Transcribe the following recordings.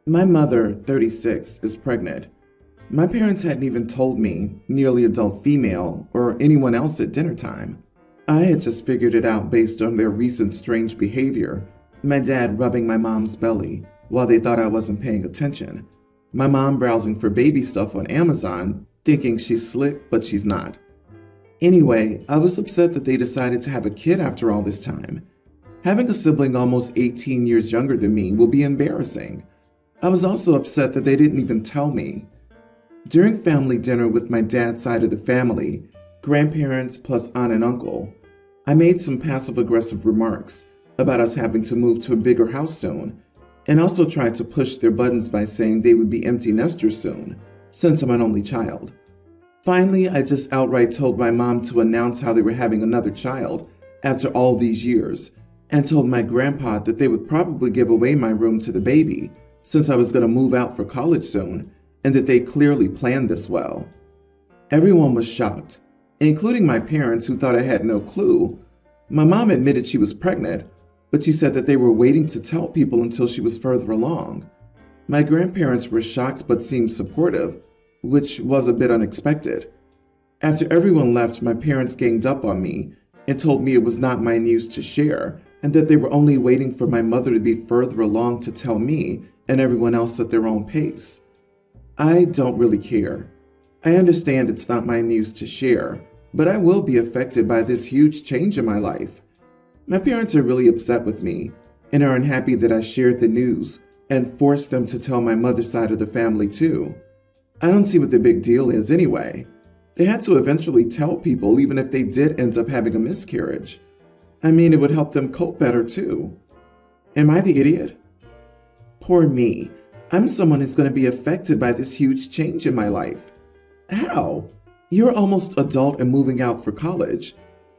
My mother, 36, is pregnant. My parents hadn't even told me, nearly adult female, or anyone else at dinner time. I had just figured it out based on their recent strange behavior. My dad rubbing my mom's belly while they thought I wasn't paying attention. My mom browsing for baby stuff on Amazon, thinking she's slick, but she's not. Anyway, I was upset that they decided to have a kid after all this time. Having a sibling almost 18 years younger than me will be embarrassing. I was also upset that they didn't even tell me. During family dinner with my dad's side of the family, grandparents plus aunt and uncle, I made some passive-aggressive remarks about us having to move to a bigger house soon, and also tried to push their buttons by saying they would be empty nesters soon, since I'm an only child. Finally, I just outright told my mom to announce how they were having another child after all these years, and told my grandpa that they would probably give away my room to the baby, since I was going to move out for college soon, and that they clearly planned this well. Everyone was shocked, including my parents who thought I had no clue. My mom admitted she was pregnant, but she said that they were waiting to tell people until she was further along. My grandparents were shocked but seemed supportive, which was a bit unexpected. After everyone left, my parents ganged up on me and told me it was not my news to share, and that they were only waiting for my mother to be further along to tell me and everyone else at their own pace. I don't really care. I understand it's not my news to share, but I will be affected by this huge change in my life. My parents are really upset with me and are unhappy that I shared the news and forced them to tell my mother's side of the family too. I don't see what the big deal is anyway. They had to eventually tell people even if they did end up having a miscarriage. I mean, it would help them cope better too. Am I the idiot? Poor me. I'm someone who's going to be affected by this huge change in my life. How? You're almost adult and moving out for college.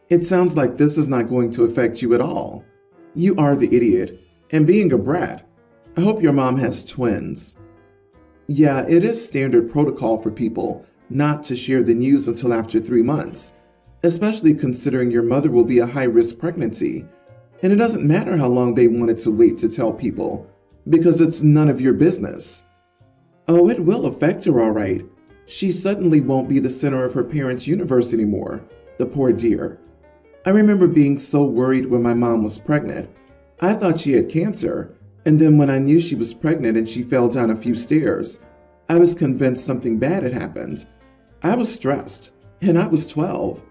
It sounds like this is not going to affect you at all. You are the idiot, and being a brat. I hope your mom has twins. Yeah, it is standard protocol for people not to share the news until after 3 months, especially considering your mother will be a high-risk pregnancy, and it doesn't matter how long they wanted to wait to tell people, because it's none of your business. Oh, it will affect her all right. She suddenly won't be the center of her parents' universe anymore, the poor dear. I remember being so worried when my mom was pregnant. I thought she had cancer, and then when I knew she was pregnant and she fell down a few stairs, I was convinced something bad had happened. I was stressed, and I was 12.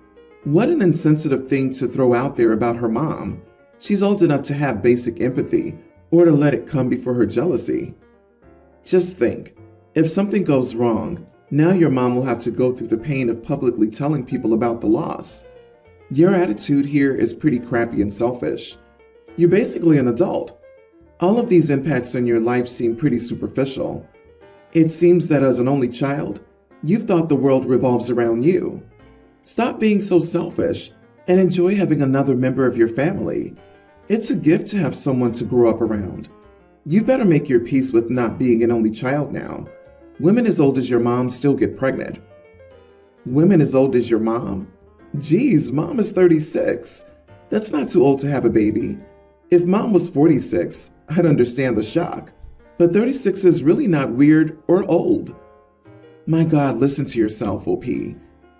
What an insensitive thing to throw out there about her mom. She's old enough to have basic empathy, or to let it come before her jealousy. Just think, if something goes wrong, now your mom will have to go through the pain of publicly telling people about the loss. Your attitude here is pretty crappy and selfish. You're basically an adult. All of these impacts on your life seem pretty superficial. It seems that as an only child, you've thought the world revolves around you. Stop being so selfish and enjoy having another member of your family. It's a gift to have someone to grow up around. You better make your peace with not being an only child now. Women as old as your mom still get pregnant. Women as old as your mom? Geez, mom is 36. That's not too old to have a baby. If mom was 46, I'd understand the shock. But 36 is really not weird or old. My God, listen to yourself, OP.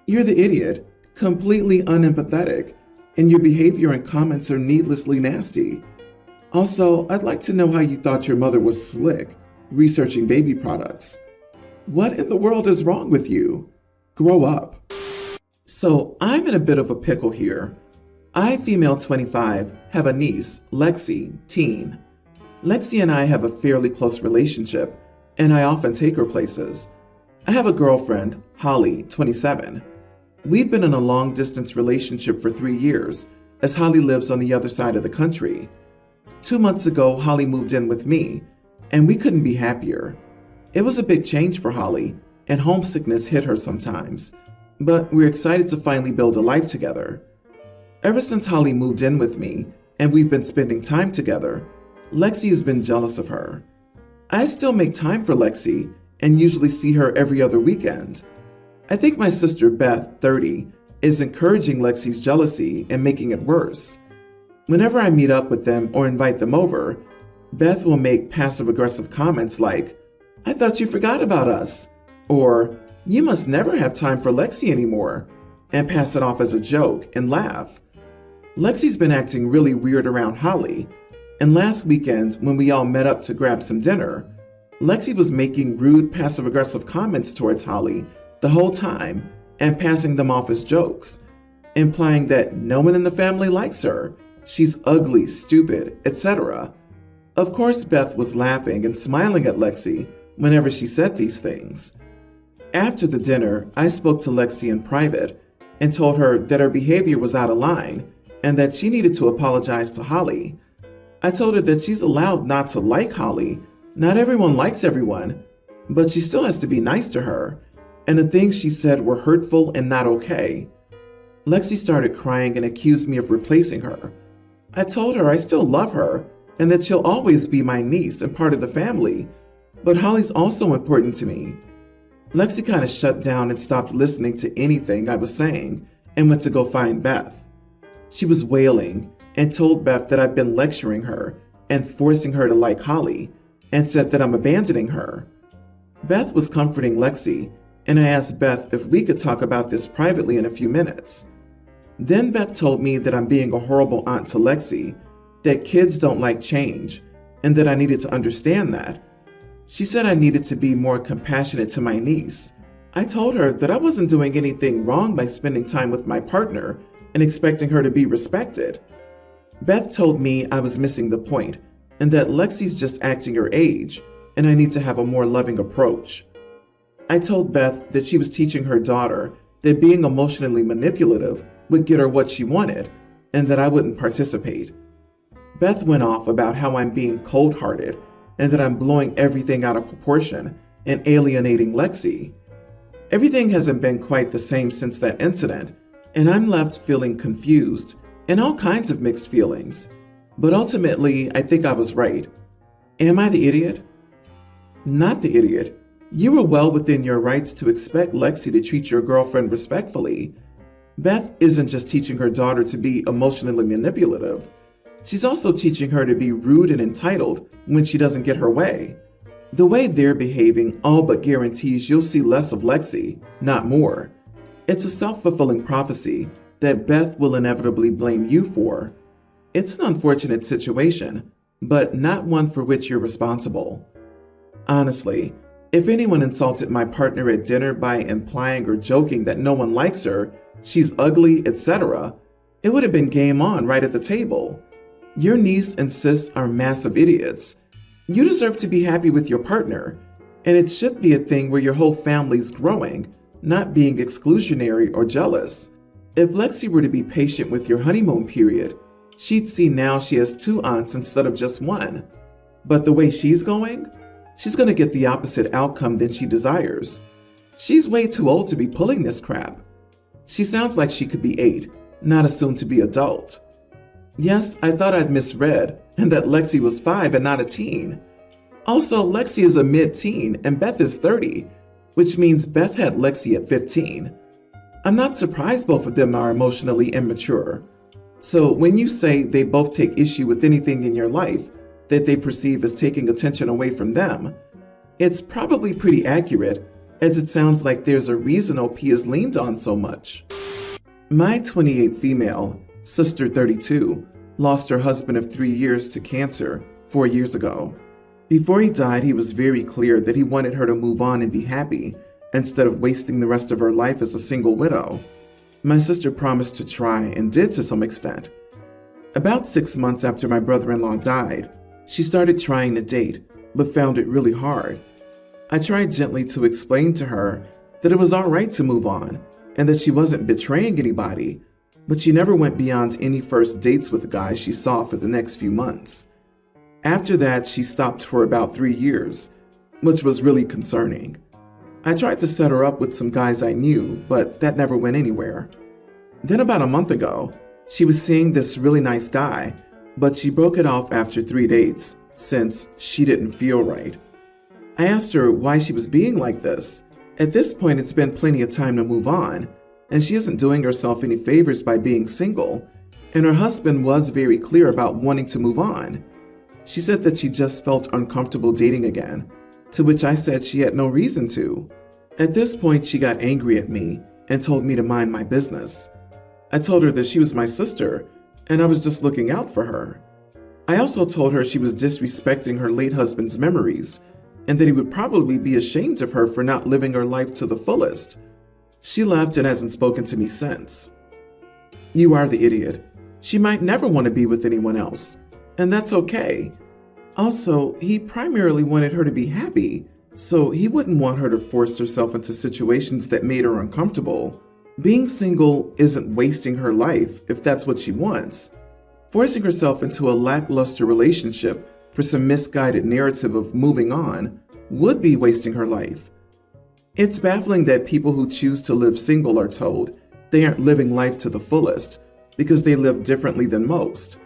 You're the idiot, completely unempathetic, and your behavior and comments are needlessly nasty. Also, I'd like to know how you thought your mother was slick, researching baby products. What in the world is wrong with you? Grow up. So, I'm in a bit of a pickle here. I, female 25, have a niece, Lexi, teen. Lexi and I have a fairly close relationship, and I often take her places. I have a girlfriend, Holly, 27. We've been in a long-distance relationship for 3 years, as Holly lives on the other side of the country. 2 months ago, Holly moved in with me, and we couldn't be happier. It was a big change for Holly, and homesickness hit her sometimes, but we're excited to finally build a life together. Ever since Holly moved in with me, and we've been spending time together, Lexi has been jealous of her. I still make time for Lexi, and usually see her every other weekend. I think my sister Beth, 30, is encouraging Lexi's jealousy and making it worse. Whenever I meet up with them or invite them over, Beth will make passive-aggressive comments like, "I thought you forgot about us," or "You must never have time for Lexi anymore," and pass it off as a joke and laugh. Lexi's been acting really weird around Holly, and last weekend when we all met up to grab some dinner, Lexi was making rude passive-aggressive comments towards Holly the whole time and passing them off as jokes, implying that no one in the family likes her, she's ugly, stupid, etc. Of course, Beth was laughing and smiling at Lexi whenever she said these things. After the dinner, I spoke to Lexi in private and told her that her behavior was out of line and that she needed to apologize to Holly. I told her that she's allowed not to like Holly. Not everyone likes everyone, but she still has to be nice to her, and the things she said were hurtful and not okay. Lexi started crying and accused me of replacing her. I told her I still love her and that she'll always be my niece and part of the family, but Holly's also important to me. Lexi kind of shut down and stopped listening to anything I was saying and went to go find Beth. She was wailing and told Beth that I've been lecturing her and forcing her to like Holly, and said that I'm abandoning her. Beth was comforting Lexi, and I asked Beth if we could talk about this privately in a few minutes. Then Beth told me that I'm being a horrible aunt to Lexi, that kids don't like change, and that I needed to understand that. She said I needed to be more compassionate to my niece. I told her that I wasn't doing anything wrong by spending time with my partner and expecting her to be respected. Beth told me I was missing the point and that Lexi's just acting her age and I need to have a more loving approach. I told Beth that she was teaching her daughter that being emotionally manipulative would get her what she wanted and that I wouldn't participate. Beth went off about how I'm being cold-hearted and that I'm blowing everything out of proportion and alienating Lexi. Everything hasn't been quite the same since that incident, and I'm left feeling confused and all kinds of mixed feelings. But ultimately, I think I was right. Am I the idiot? Not the idiot. You were well within your rights to expect Lexi to treat your girlfriend respectfully. Beth isn't just teaching her daughter to be emotionally manipulative. She's also teaching her to be rude and entitled when she doesn't get her way. The way they're behaving all but guarantees you'll see less of Lexi, not more. It's a self-fulfilling prophecy that Beth will inevitably blame you for. It's an unfortunate situation, but not one for which you're responsible. Honestly, if anyone insulted my partner at dinner by implying or joking that no one likes her, she's ugly, etc., it would have been game on right at the table. Your niece and sis are massive idiots. You deserve to be happy with your partner, and it should be a thing where your whole family's growing, not being exclusionary or jealous. If Lexi were to be patient with your honeymoon period, she'd see now she has 2 aunts instead of just 1. But the way she's going, she's going to get the opposite outcome than she desires. She's way too old to be pulling this crap. She sounds like she could be 8, not a soon-to-be adult. Yes, I thought I'd misread, and that Lexi was 5 and not a teen. Also, Lexi is a mid-teen and Beth is 30, which means Beth had Lexi at 15. I'm not surprised both of them are emotionally immature. So when you say they both take issue with anything in your life that they perceive as taking attention away from them, it's probably pretty accurate, as it sounds like there's a reason OP is leaned on so much. My 28 female, sister 32, lost her husband of 3 years to cancer 4 years ago. Before he died, he was very clear that he wanted her to move on and be happy, instead of wasting the rest of her life as a single widow. My sister promised to try and did to some extent. About 6 months after my brother-in-law died, she started trying to date, but found it really hard. I tried gently to explain to her that it was alright to move on, and that she wasn't betraying anybody, but she never went beyond any first dates with guys she saw for the next few months. After that, she stopped for about 3 years, which was really concerning. I tried to set her up with some guys I knew, but that never went anywhere. Then about a month ago, she was seeing this really nice guy, but she broke it off after 3 dates, since she didn't feel right. I asked her why she was being like this. At this point, it's been plenty of time to move on, and she isn't doing herself any favors by being single, and her husband was very clear about wanting to move on. She said that she just felt uncomfortable dating again, to which I said she had no reason to. At this point, she got angry at me and told me to mind my business. I told her that she was my sister and I was just looking out for her. I also told her she was disrespecting her late husband's memories and that he would probably be ashamed of her for not living her life to the fullest. She left and hasn't spoken to me since. You are the idiot. She might never want to be with anyone else, and that's okay. Also, he primarily wanted her to be happy, so he wouldn't want her to force herself into situations that made her uncomfortable. Being single isn't wasting her life if that's what she wants. Forcing herself into a lackluster relationship for some misguided narrative of moving on would be wasting her life. It's baffling that people who choose to live single are told they aren't living life to the fullest because they live differently than most.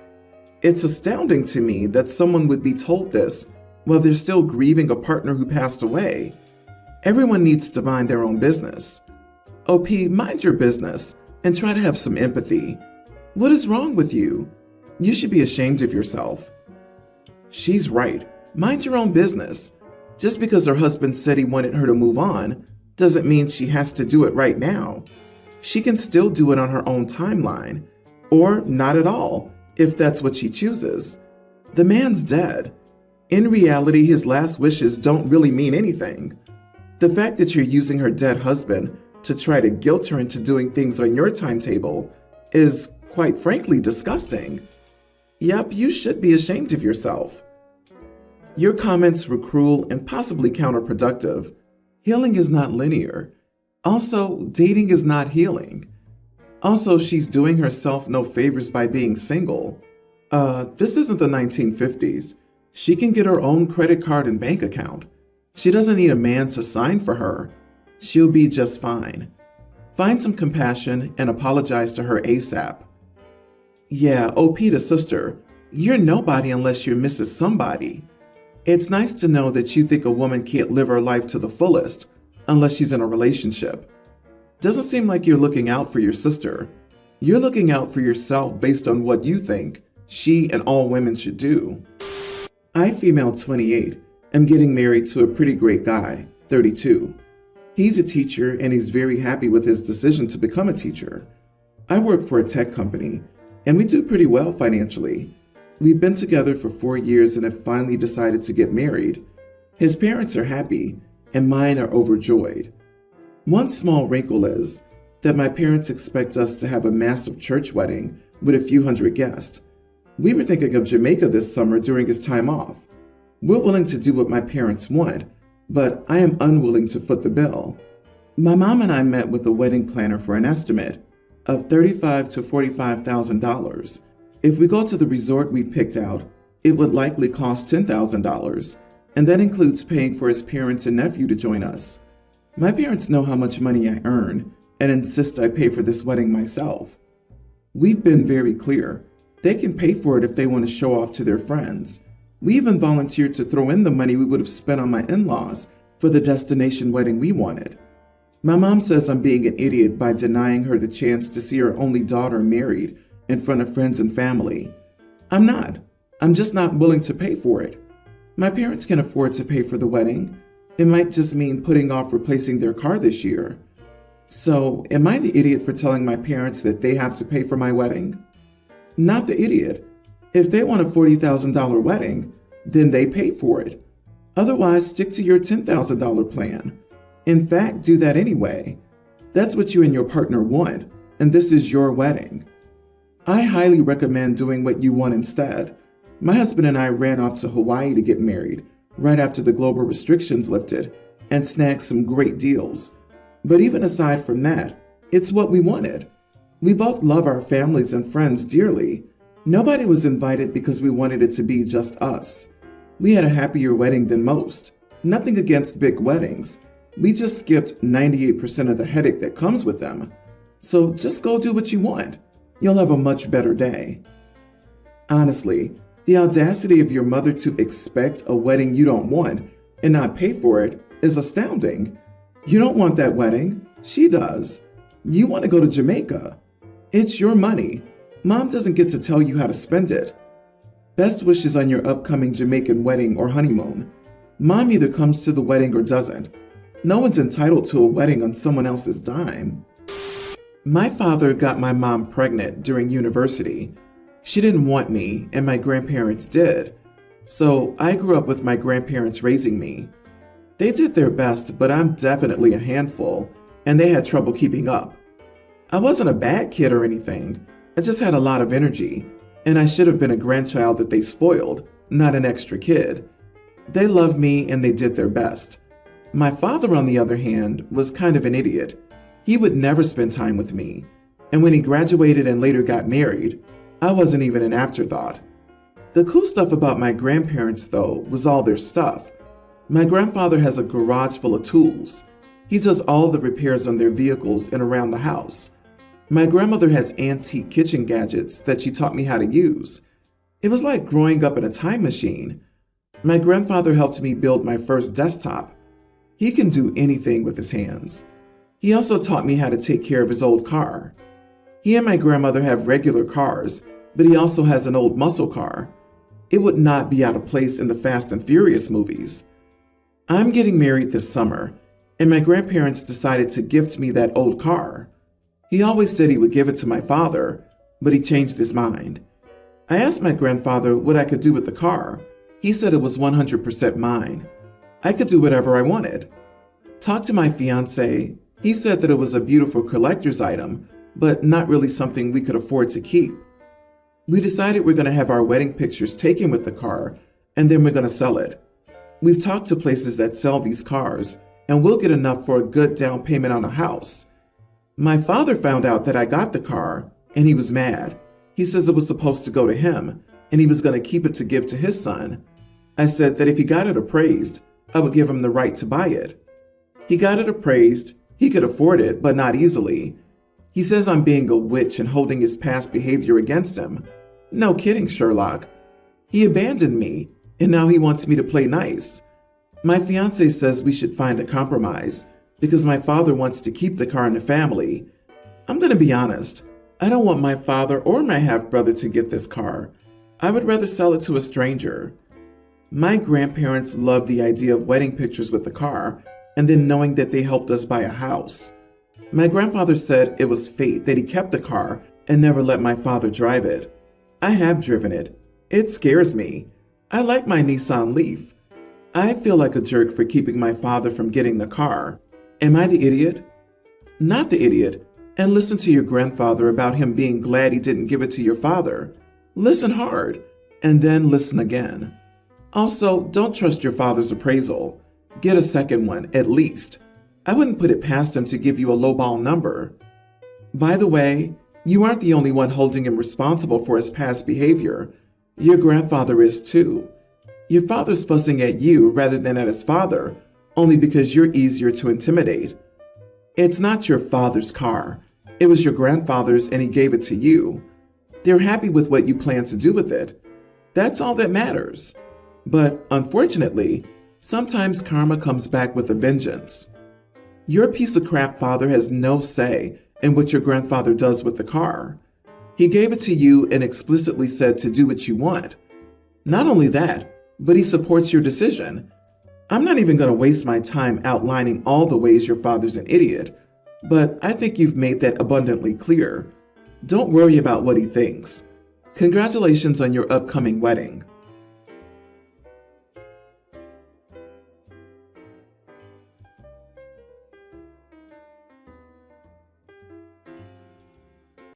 It's astounding to me that someone would be told this while they're still grieving a partner who passed away. Everyone needs to mind their own business. OP, mind your business and try to have some empathy. What is wrong with you? You should be ashamed of yourself. She's right. Mind your own business. Just because her husband said he wanted her to move on doesn't mean she has to do it right now. She can still do it on her own timeline, or not at all, if that's what she chooses. The man's dead. In reality, his last wishes don't really mean anything. The fact that you're using her dead husband to try to guilt her into doing things on your timetable is, quite frankly, disgusting. Yep, you should be ashamed of yourself. Your comments were cruel and possibly counterproductive. Healing is not linear. Also, dating is not healing. Also, she's doing herself no favors by being single. This isn't the 1950s. She can get her own credit card and bank account. She doesn't need a man to sign for her. She'll be just fine. Find some compassion and apologize to her ASAP. Yeah, OP to sister, you're nobody unless you're Mrs. Somebody. It's nice to know that you think a woman can't live her life to the fullest unless she's in a relationship. Doesn't seem like you're looking out for your sister. You're looking out for yourself based on what you think she and all women should do. I, female 28, am getting married to a pretty great guy, 32. He's a teacher and he's very happy with his decision to become a teacher. I work for a tech company and we do pretty well financially. We've been together for 4 years and have finally decided to get married. His parents are happy and mine are overjoyed. One small wrinkle is that my parents expect us to have a massive church wedding with a few hundred guests. We were thinking of Jamaica this summer during his time off. We're willing to do what my parents want, but I am unwilling to foot the bill. My mom and I met with a wedding planner for an estimate of $35,000 to $45,000. If we go to the resort we picked out, it would likely cost $10,000, and that includes paying for his parents and nephew to join us. My parents know how much money I earn and insist I pay for this wedding myself. We've been very clear. They can pay for it if they want to show off to their friends. We even volunteered to throw in the money we would have spent on my in-laws for the destination wedding we wanted. My mom says I'm being an idiot by denying her the chance to see her only daughter married in front of friends and family. I'm not. I'm just not willing to pay for it. My parents can afford to pay for the wedding. It might just mean putting off replacing their car this year. So, am I the idiot for telling my parents that they have to pay for my wedding? Not the idiot. If they want a $40,000 wedding, then they pay for it. Otherwise, stick to your $10,000 plan. In fact, do that anyway. That's what you and your partner want, and this is your wedding. I highly recommend doing what you want instead. My husband and I ran off to Hawaii to get married right after the global restrictions lifted and snagged some great deals. But even aside from that, it's what we wanted. We both love our families and friends dearly. Nobody was invited because we wanted it to be just us. We had a happier wedding than most. Nothing against big weddings. We just skipped 98% of the headache that comes with them. So just go do what you want. You'll have a much better day. Honestly, the audacity of your mother to expect a wedding you don't want and not pay for it is astounding. You don't want that wedding. She does. You want to go to Jamaica. It's your money. Mom doesn't get to tell you how to spend it. Best wishes on your upcoming Jamaican wedding or honeymoon. Mom either comes to the wedding or doesn't. No one's entitled to a wedding on someone else's dime. My father got my mom pregnant during university. She didn't want me, and my grandparents did. So I grew up with my grandparents raising me. They did their best, but I'm definitely a handful, and they had trouble keeping up. I wasn't a bad kid or anything. I just had a lot of energy, and I should have been a grandchild that they spoiled, not an extra kid. They loved me and they did their best. My father, on the other hand, was kind of an idiot. He would never spend time with me, and when he graduated and later got married, I wasn't even an afterthought. The cool stuff about my grandparents, though, was all their stuff. My grandfather has a garage full of tools. He does all the repairs on their vehicles and around the house. My grandmother has antique kitchen gadgets that she taught me how to use. It was like growing up in a time machine. My grandfather helped me build my first desktop. He can do anything with his hands. He also taught me how to take care of his old car. He and my grandmother have regular cars, but he also has an old muscle car. It would not be out of place in the Fast and Furious movies. I'm getting married this summer, and my grandparents decided to gift me that old car. He always said he would give it to my father, but he changed his mind. I asked my grandfather what I could do with the car. He said it was 100% mine. I could do whatever I wanted. Talked to my fiance. He said that it was a beautiful collector's item, but not really something we could afford to keep. We decided we're going to have our wedding pictures taken with the car, and then we're going to sell it. We've talked to places that sell these cars, and we'll get enough for a good down payment on a house. My father found out that I got the car, and he was mad. He says it was supposed to go to him, and he was going to keep it to give to his son. I said that if he got it appraised, I would give him the right to buy it. He got it appraised. He could afford it, but not easily. He says I'm being a witch and holding his past behavior against him. No kidding, Sherlock. He abandoned me, and now he wants me to play nice. My fiance says we should find a compromise because my father wants to keep the car in the family. I'm going to be honest. I don't want my father or my half-brother to get this car. I would rather sell it to a stranger. My grandparents loved the idea of wedding pictures with the car and then knowing that they helped us buy a house. My grandfather said it was fate that he kept the car and never let my father drive it. I have driven it. It scares me. I like my Nissan Leaf. I feel like a jerk for keeping my father from getting the car. Am I the idiot? Not the idiot. And listen to your grandfather about him being glad he didn't give it to your father. Listen hard, and then listen again. Also, don't trust your father's appraisal. Get a second one, at least. I wouldn't put it past him to give you a lowball number. By the way, you aren't the only one holding him responsible for his past behavior. Your grandfather is too. Your father's fussing at you rather than at his father, only because you're easier to intimidate. It's not your father's car. It was your grandfather's and he gave it to you. They're happy with what you plan to do with it. That's all that matters. But unfortunately, sometimes karma comes back with a vengeance. Your piece of crap father has no say in what your grandfather does with the car. He gave it to you and explicitly said to do what you want. Not only that, but he supports your decision. I'm not even going to waste my time outlining all the ways your father's an idiot, but I think you've made that abundantly clear. Don't worry about what he thinks. Congratulations on your upcoming wedding.